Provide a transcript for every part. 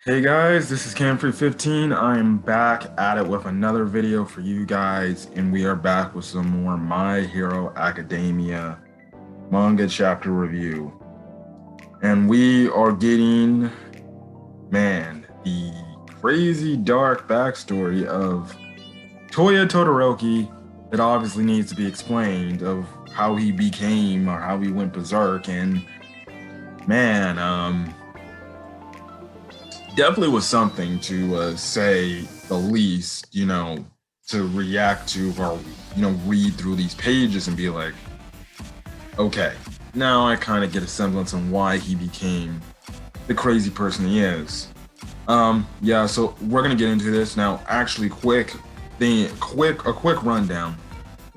Hey guys, this is Camfrey15. I am back at it with another video for you guys, and we are back with some more My Hero Academia manga chapter review. And we are getting, man, the crazy dark backstory of Toya Todoroki that obviously needs to be explained, of how he became or how he went berserk. And man, definitely was something to say the least, to react to or, read through these pages and be like, okay, now I kind of get a semblance on why he became the crazy person he is. Yeah, so we're gonna get into this now. Actually, a quick rundown.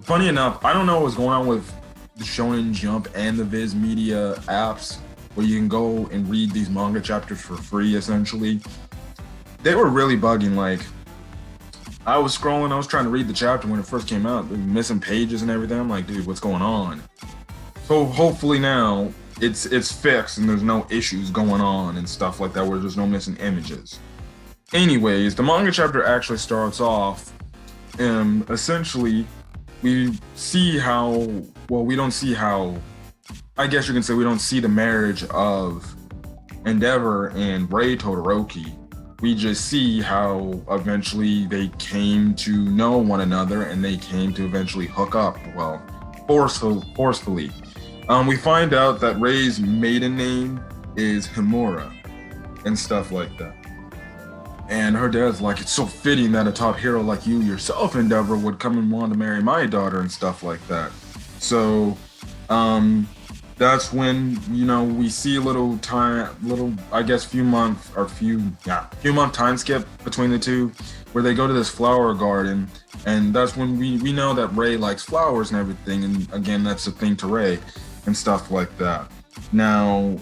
Funny enough, I don't know what's going on with the Shonen Jump and the Viz Media apps where you can go and read these manga chapters for free, essentially. They were really bugging. Like, I was scrolling, I was trying to read the chapter when it first came out, missing pages and everything. I'm like, dude, what's going on? So hopefully now it's fixed and there's no issues going on and stuff like that where there's no missing images. Anyways, the manga chapter actually starts off, essentially we see how, well, we don't see how, I guess you can say we don't see the marriage of Endeavor and Ray Todoroki. We just see how eventually they came to know one another and they came to eventually hook up, well, forcefully. We find out that Ray's maiden name is Himura and stuff like that. And her dad's like, it's so fitting that a top hero like you yourself, Endeavor, would come and want to marry my daughter and stuff like that. So, that's when, we see a little, I guess, few month time skip between the two, where they go to this flower garden, and that's when we know that Ray likes flowers and everything, and again, that's a thing to Ray and stuff like that. Now,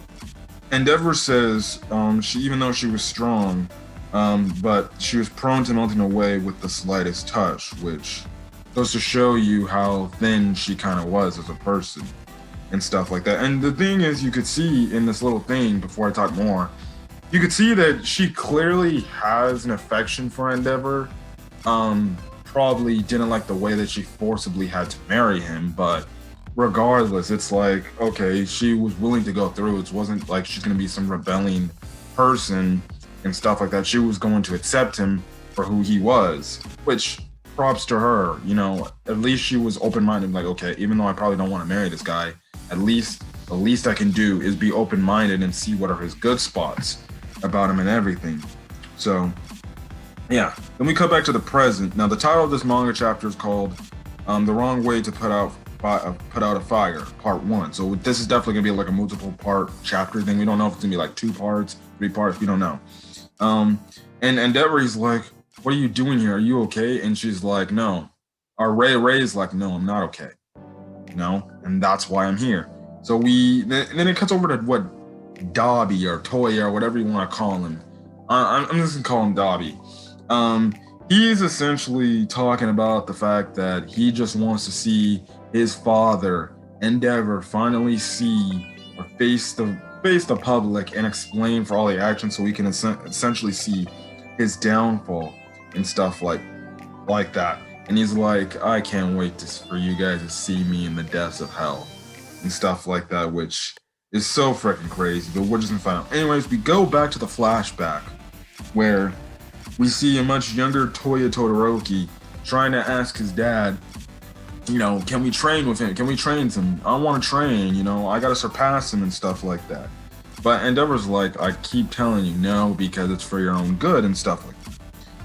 Endeavor says, even though she was strong, but she was prone to melting away with the slightest touch, which goes to show you how thin she kind of was as a person and stuff like that. And the thing is, you could see in this little thing, before I talk more, you could see that she clearly has an affection for Endeavor. Probably didn't like the way that she forcibly had to marry him, but regardless, it's like, okay, she was willing to go through. It wasn't like she's going to be some rebelling person and stuff like that. She was going to accept him for who he was, which props to her. At least she was open-minded, like, okay, even though I probably don't want to marry this guy, at least the least I can do is be open-minded and see what are his good spots about him and everything. So, yeah. Then we cut back to the present. Now, the title of this manga chapter is called "The Wrong Way to Put Out a Fire," Part 1. So this is definitely gonna be like a multiple part chapter thing. We don't know if it's gonna be like 2 parts, 3 parts. We don't know. And Endeavor, he's like, "What are you doing here? Are you okay?" And she's like, "No." Or Ray's like, "No, I'm not okay. And that's why I'm here." So then it cuts over to what, Dabi or Toya or whatever you want to call him. I'm just gonna call him Dabi. He's essentially talking about the fact that he just wants to see his father, Endeavor, finally see or face the public and explain for all the actions, so we can essentially see his downfall and stuff like that. And he's like, I can't wait for you guys to see me in the depths of hell and stuff like that, which is so freaking crazy, but we're just gonna find out. Anyways, we go back to the flashback where we see a much younger Toya Todoroki trying to ask his dad, can we train with him? Can we train him? I want to train, I got to surpass him and stuff like that. But Endeavor's like, I keep telling you no, because it's for your own good and stuff like that.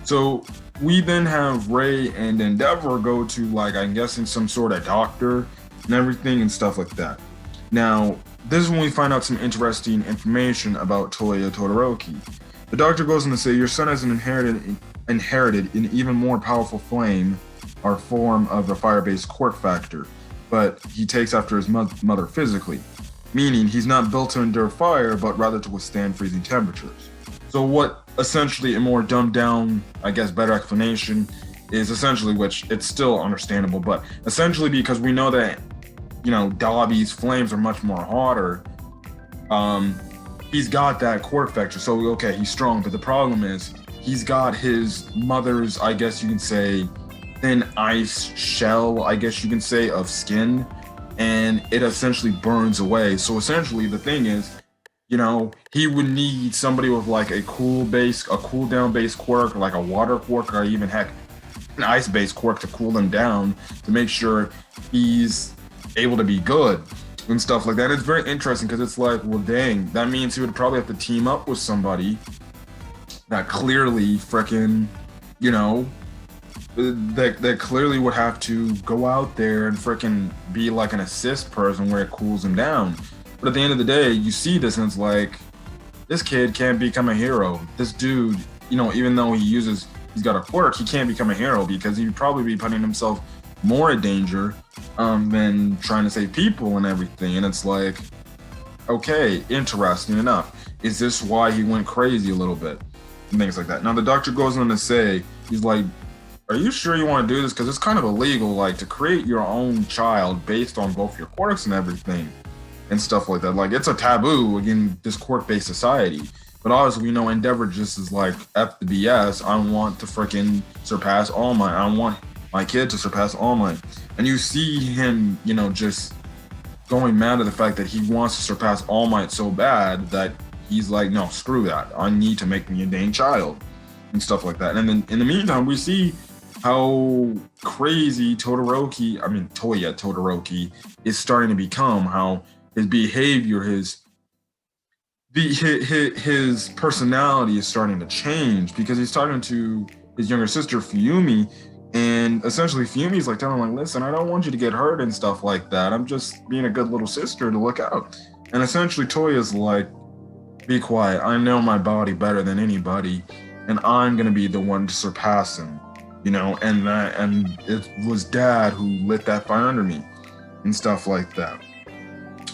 So we then have Ray and Endeavor go to, like, I'm guessing some sort of doctor and everything and stuff like that. Now, this is when we find out some interesting information about Toya Todoroki. The doctor goes on to say, your son has inherited an even more powerful flame or form of the fire-based quirk factor, but he takes after his mother physically, meaning he's not built to endure fire, but rather to withstand freezing temperatures. So what essentially a more dumbed down, I guess, better explanation is essentially, which it's still understandable, but essentially because we know that, Dabi's flames are much more hotter, he's got that quirk factor. So okay, he's strong, but the problem is he's got his mother's, I guess you can say, thin ice shell, I guess you can say, of skin, and it essentially burns away. So essentially, the thing is, he would need somebody with like a cool down base quirk, like a water quirk, or even heck, an ice based quirk to cool him down to make sure he's able to be good and stuff like that. And it's very interesting because it's like, well, dang, that means he would probably have to team up with somebody that clearly freaking, that clearly would have to go out there and freaking be like an assist person where it cools him down. But at the end of the day, you see this and it's like, this kid can't become a hero. This dude, even though he's got a quirk, he can't become a hero because he'd probably be putting himself more in danger than trying to save people and everything. And it's like, okay, interesting enough. Is this why he went crazy a little bit? And things like that. Now the doctor goes on to say, he's like, are you sure you want to do this? Because it's kind of illegal, like, to create your own child based on both your quirks and everything and stuff like that. Like, it's a taboo in this quirk-based society. But obviously, we know Endeavor just is like, F the BS. I want to freaking surpass All Might. I want my kid to surpass All Might. And you see him, just going mad at the fact that he wants to surpass All Might so bad that he's like, no, screw that. I need to make me a dang child and stuff like that. And then in the meantime, we see how crazy Toya Todoroki is starting to become, how his behavior, his personality is starting to change because he's talking to his younger sister Fuyumi, and essentially Fuyumi's like telling him, like, listen, I don't want you to get hurt and stuff like that. I'm just being a good little sister to look out. And essentially Toya's like, be quiet. I know my body better than anybody, and I'm gonna be the one to surpass him. And it was Dad who lit that fire under me and stuff like that.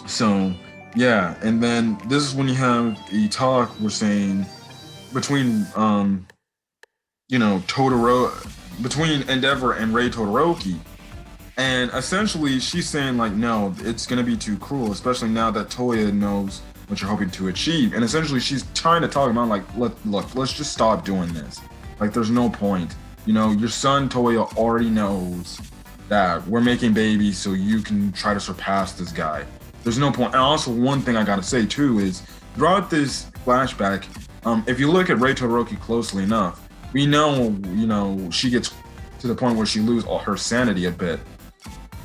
So yeah, and then this is when you have a talk we're saying between between Endeavor and Rei Todoroki. And essentially she's saying like, no, it's gonna be too cruel, especially now that Toya knows what you're hoping to achieve. And essentially she's trying to talk about like, look, let's just stop doing this. Like, there's no point. Your son Toya already knows that we're making babies so you can try to surpass this guy. There's no point. And also, one thing I gotta say too is throughout this flashback, if you look at Rei Todoroki closely enough, we know, she gets to the point where she loses all her sanity a bit.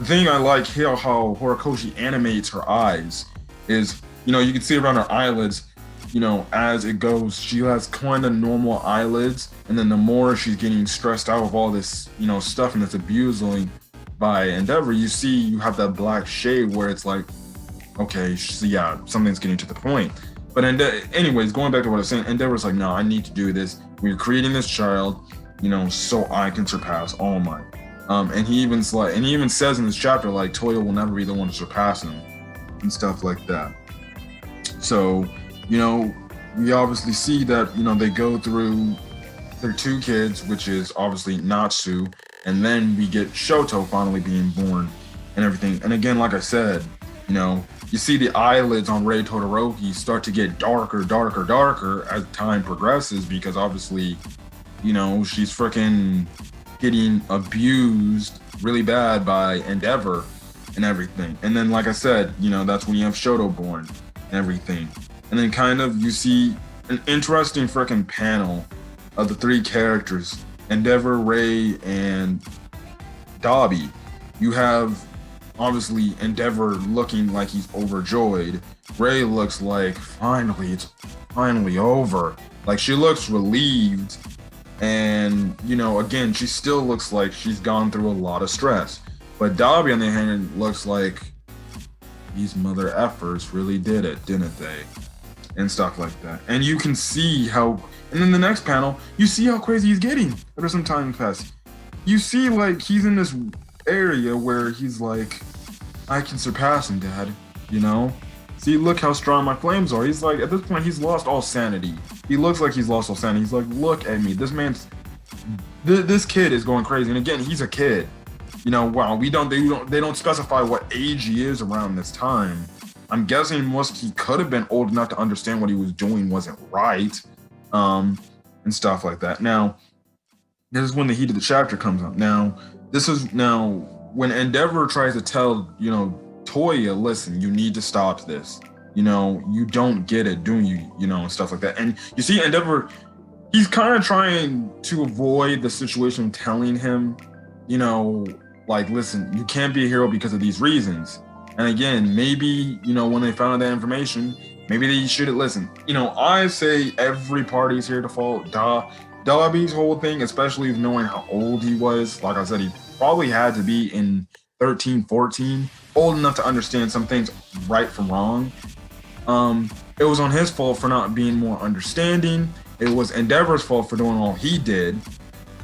The thing I like here, how Horikoshi animates her eyes, is, you can see around her eyelids, as it goes, she has kind of normal eyelids, and then the more she's getting stressed out with all this, stuff and this abusing by Endeavor, you have that black shade where it's like, okay, yeah, something's getting to the point. But anyways, going back to what I was saying, Endeavor's like, no, I need to do this. We're creating this child, so I can surpass All Might. And he even says in this chapter, like, Toya will never be the one to surpass him and stuff like that. So, we obviously see that, they go through their two kids, which is obviously Natsu, and then we get Shoto finally being born and everything. And again, like I said, you see the eyelids on Rei Todoroki start to get darker as time progresses, because obviously, she's freaking getting abused really bad by Endeavor and everything. And then, like I said, that's when you have Shoto born and everything. And then kind of you see an interesting freaking panel of the three characters, Endeavor, Rei, and Dabi. You have obviously Endeavor looking like he's overjoyed. Rei looks like it's finally over. Like, she looks relieved. And, again, she still looks like she's gone through a lot of stress. But Dabi, on the other hand, looks like these mother effers really did it, didn't they? And stuff like that. And you can see how, and then the next panel, you see how crazy he's getting after some time passed. You see, like, he's in this area where he's like, I can surpass him, Dad, See, look how strong my flames are. He's like, at this point, he's lost all sanity. He looks like he's lost all sanity. He's like, look at me. This kid is going crazy. And again, he's a kid. Wow, they don't specify what age he is around this time. I'm guessing he could have been old enough to understand what he was doing wasn't right, and stuff like that. Now, this is when the heat of the chapter comes up. Now, when Endeavor tries to tell, Toya, listen, you need to stop this. You don't get it, do you? And stuff like that. And you see Endeavor, he's kind of trying to avoid the situation of telling him, like, listen, you can't be a hero because of these reasons. And again, maybe, when they found out that information, maybe they shouldn't listen. I say every party's here to fault. Dabi's whole thing, especially knowing how old he was, like I said, he probably had to be in 13, 14, old enough to understand some things right from wrong. It was on his fault for not being more understanding. It was Endeavor's fault for doing all he did.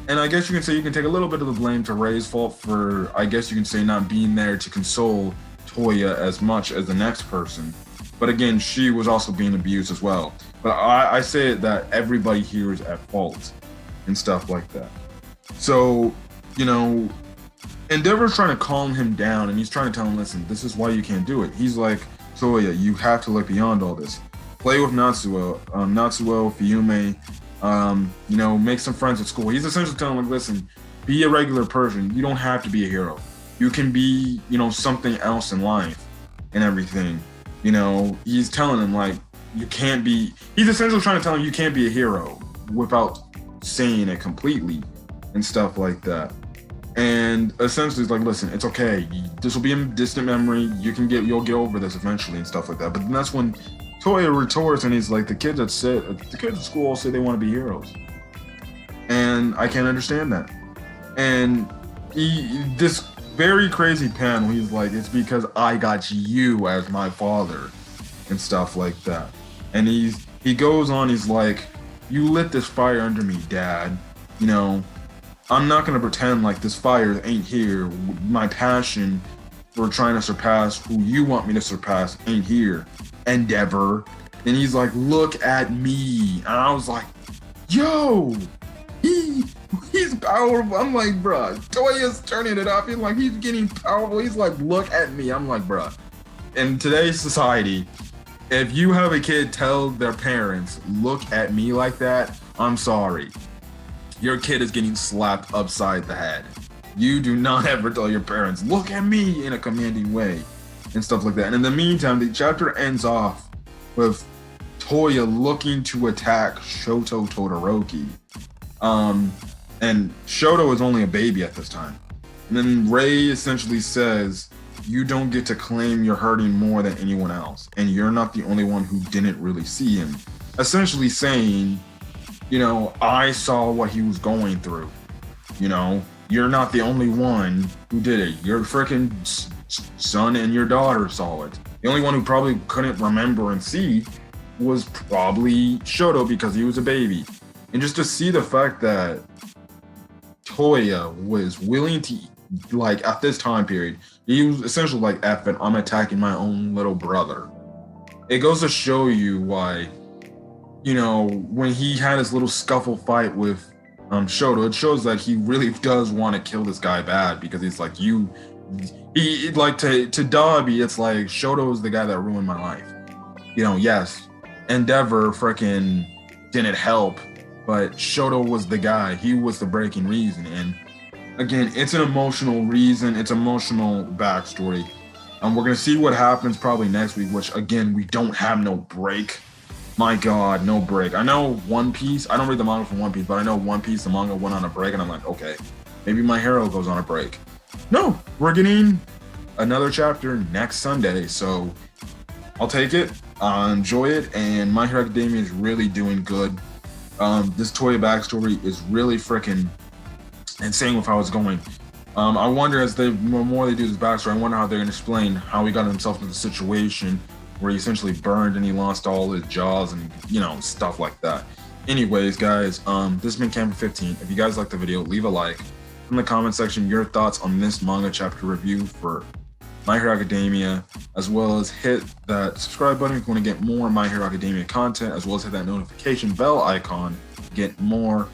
And I guess you can say you can take a little bit of the blame to Ray's fault for, I guess you can say, not being there to console Toya as much as the next person. But again, she was also being abused as well. But I say that everybody here is at fault and stuff like that. So, Endeavor's trying to calm him down, and he's trying to tell him, listen, this is why you can't do it. He's like, Toya, you have to look beyond all this. Play with Natsuo, Fiume, make some friends at school. He's essentially telling him, like, listen, be a regular person. You don't have to be a hero. You can be, something else in life and everything. He's telling him, like, he's essentially trying to tell him you can't be a hero without saying it completely and stuff like that. And essentially it's like, listen, it's okay. This will be a distant memory. You'll get over this eventually and stuff like that. But then that's when Toya retorts and he's like, the kids at school all say they want to be heroes. And I can't understand that. And this very crazy panel, he's like, it's because I got you as my father and stuff like that. And he goes on, he's like, you lit this fire under me, Dad. I'm not going to pretend like this fire ain't here. My passion for trying to surpass who you want me to surpass ain't here. Endeavor. And he's like, look at me. And I was like, yo, he's powerful. I'm like, bruh, Toya's turning it up. He's like, he's getting powerful. He's like, look at me. I'm like, bruh. In today's society, if you have a kid tell their parents, look at me like that, I'm sorry. Your kid is getting slapped upside the head. You do not ever tell your parents, look at me, in a commanding way and stuff like that. And in the meantime, the chapter ends off with Toya looking to attack Shoto Todoroki. And Shoto is only a baby at this time. And then Ray essentially says, you don't get to claim you're hurting more than anyone else. And you're not the only one who didn't really see him. Essentially saying, I saw what he was going through. You're not the only one who did it. Your freaking son and your daughter saw it. The only one who probably couldn't remember and see was probably Shoto because he was a baby. And just to see the fact that Toya was willing to, like, at this time period, he was essentially like, F it, I'm attacking my own little brother. It goes to show you why, when he had his little scuffle fight with Shoto, it shows that he really does want to kill this guy bad, because he's like, to Dabi, it's like, Shoto is the guy that ruined my life. Yes, Endeavor freaking didn't help, but Shoto was the guy. He was the breaking reason. And again, it's an emotional reason. It's emotional backstory. We're going to see what happens probably next week, which, again, we don't have no break. My God, no break. I know One Piece. I don't read the manga for One Piece, but I know One Piece, the manga went on a break, and I'm like, okay, maybe my hero goes on a break. No, we're getting another chapter next Sunday, so I'll take it. I'll enjoy it, and My Hero Academia is really doing good. This Toya backstory is really freaking insane with how it's going. I wonder, as the more they do this backstory, I wonder how they're going to explain how he got himself into the situation where he essentially burned and he lost all his jaws and, stuff like that. Anyways, guys, this has been Cameron 15. If you guys liked the video, leave a like. In the comment section, your thoughts on this manga chapter review for My Hero Academia, as well as hit that subscribe button if you want to get more My Hero Academia content, as well as hit that notification bell icon to get more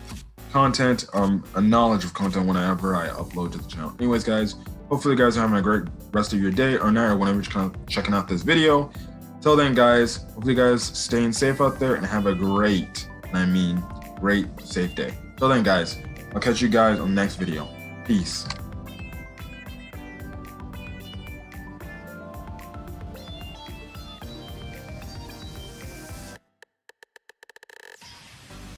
content, a knowledge of content whenever I upload to the channel. Anyways, guys, hopefully you guys are having a great rest of your day or night or whenever you're checking out this video. Till then, guys, hopefully you guys staying safe out there and have a great, and I mean great, safe day. Till then, guys, I'll catch you guys on the next video. Peace.